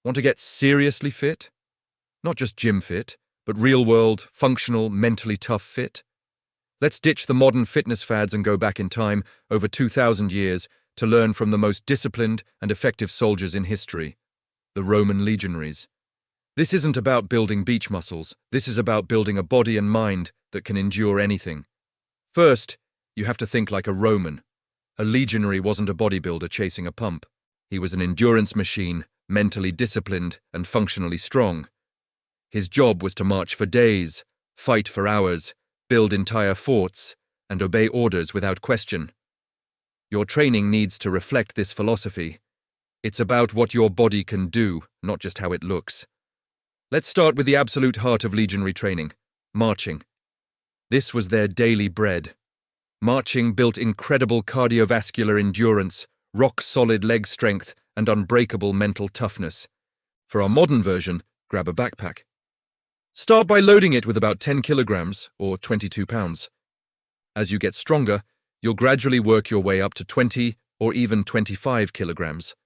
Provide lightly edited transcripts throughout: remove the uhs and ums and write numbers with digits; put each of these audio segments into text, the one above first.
Want to get seriously fit? Not just gym fit, but real-world, functional, mentally tough fit? Let's ditch the modern fitness fads and go back in time, over 2,000 years, to learn from the most disciplined and effective soldiers in history, the Roman legionaries. This isn't about building beach muscles. This is about building a body and mind that can endure anything. First, you have to think like a Roman. A legionary wasn't a bodybuilder chasing a pump. He was an endurance machine, mentally disciplined and functionally strong. His job was to march for days, fight for hours, build entire forts, and obey orders without question. Your training needs to reflect this philosophy. It's about what your body can do, not just how it looks. Let's start with the absolute heart of legionary training, marching. This was their daily bread. Marching built incredible cardiovascular endurance, rock-solid leg strength, and unbreakable mental toughness. For our modern version, grab a backpack. Start by loading it with about 10 kilograms, or 22 pounds. As you get stronger, you'll gradually work your way up to 20 or even 25 kilograms.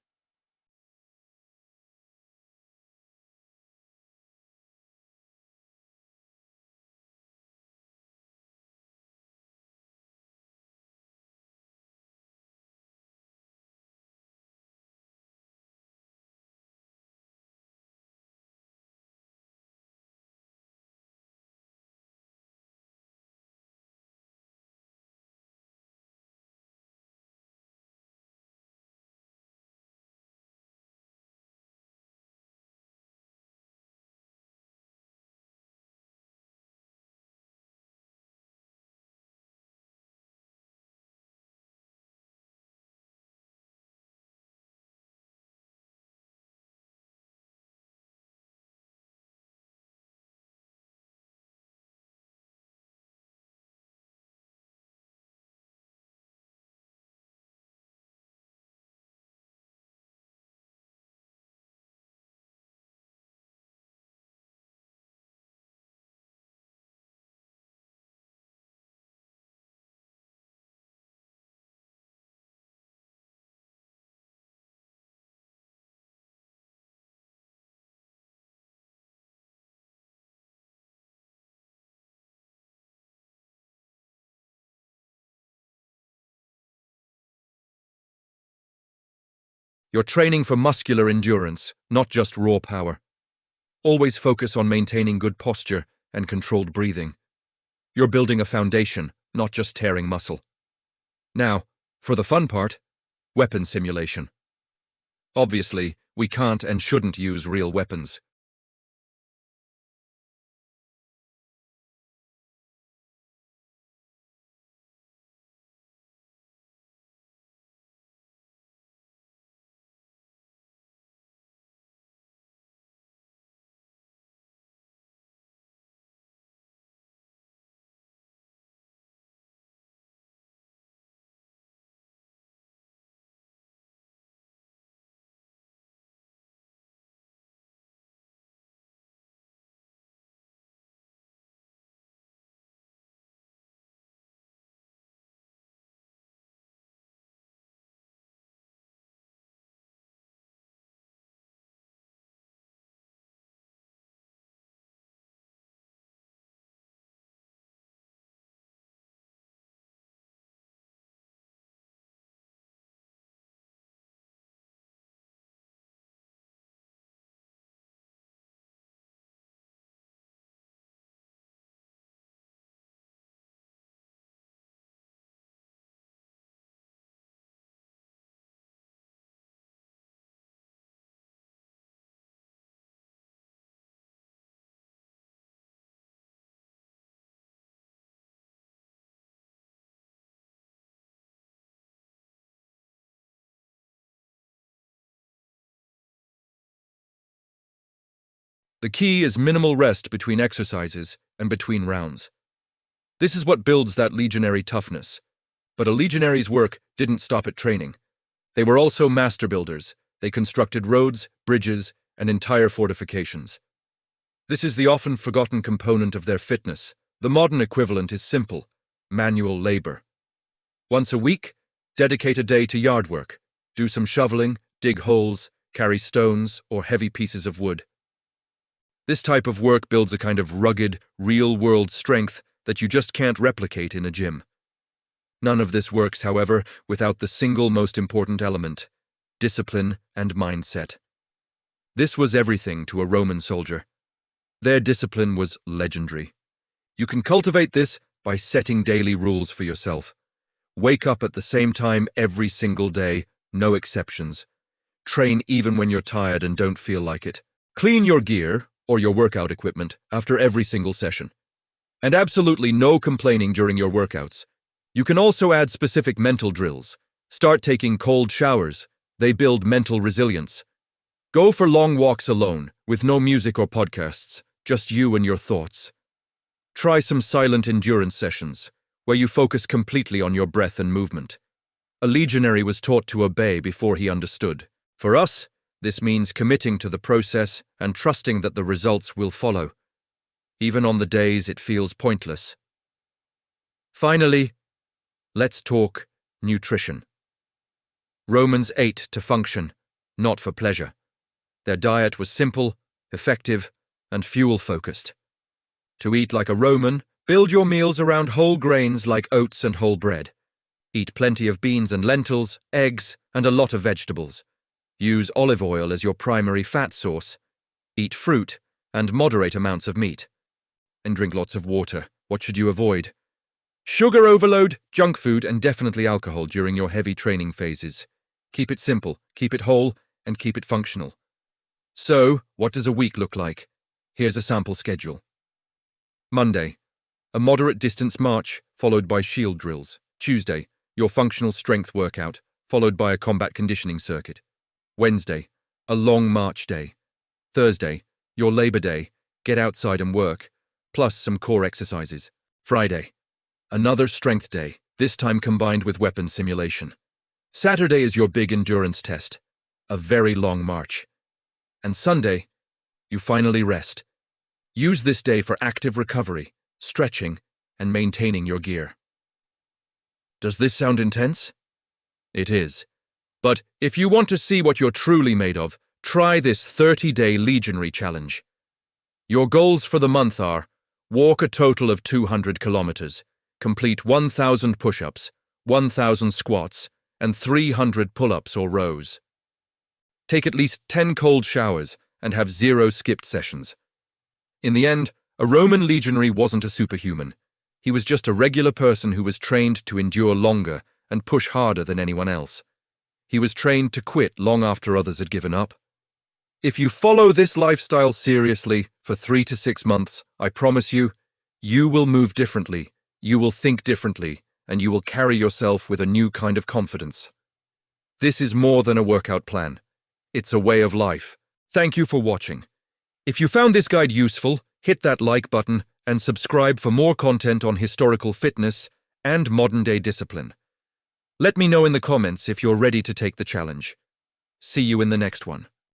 You're training for muscular endurance, not just raw power. Always focus on maintaining good posture and controlled breathing. You're building a foundation, not just tearing muscle. Now, for the fun part, weapon simulation. Obviously, we can't and shouldn't use real weapons. The key is minimal rest between exercises and between rounds. This is what builds that legionary toughness. But a legionary's work didn't stop at training. They were also master builders. They constructed roads, bridges, and entire fortifications. This is the often forgotten component of their fitness. The modern equivalent is simple: manual labor. Once a week, dedicate a day to yard work. Do some shoveling, dig holes, carry stones, or heavy pieces of wood. This type of work builds a kind of rugged, real-world strength that you just can't replicate in a gym. None of this works, however, without the single most important element: discipline and mindset. This was everything to a Roman soldier. Their discipline was legendary. You can cultivate this by setting daily rules for yourself. Wake up at the same time every single day, no exceptions. Train even when you're tired and don't feel like it. Clean your gear, or your workout equipment, after every single session. And absolutely no complaining during your workouts. You can also add specific mental drills. Start taking cold showers. They build mental resilience. Go for long walks alone, with no music or podcasts, just you and your thoughts. Try some silent endurance sessions, where you focus completely on your breath and movement. A legionary was taught to obey before he understood. For us, this means committing to the process and trusting that the results will follow, even on the days it feels pointless. Finally, let's talk nutrition. Romans ate to function, not for pleasure. Their diet was simple, effective, and fuel-focused. To eat like a Roman, build your meals around whole grains like oats and whole bread. Eat plenty of beans and lentils, eggs, and a lot of vegetables. Use olive oil as your primary fat source. Eat fruit and moderate amounts of meat. And drink lots of water. What should you avoid? Sugar overload, junk food, and definitely alcohol during your heavy training phases. Keep it simple, keep it whole, and keep it functional. So, what does a week look like? Here's a sample schedule. Monday, a moderate distance march, followed by shield drills. Tuesday, your functional strength workout, followed by a combat conditioning circuit. Wednesday, a long march day. Thursday, your Labor Day, get outside and work, plus some core exercises. Friday, another strength day, this time combined with weapon simulation. Saturday is your big endurance test, a very long march. And Sunday, you finally rest. Use this day for active recovery, stretching, and maintaining your gear. Does this sound intense? It is. But if you want to see what you're truly made of, try this 30-day Legionary Challenge. Your goals for the month are: walk a total of 200 kilometers, complete 1,000 push-ups, 1,000 squats, and 300 pull-ups or rows. Take at least 10 cold showers and have 0 skipped sessions. In the end, a Roman legionary wasn't a superhuman. He was just a regular person who was trained to endure longer and push harder than anyone else. He was trained to quit long after others had given up. If you follow this lifestyle seriously for 3 to 6 months, I promise you, you will move differently, you will think differently, and you will carry yourself with a new kind of confidence. This is more than a workout plan. It's a way of life. Thank you for watching. If you found this guide useful, hit that like button and subscribe for more content on historical fitness and modern-day discipline. Let me know in the comments if you're ready to take the challenge. See you in the next one.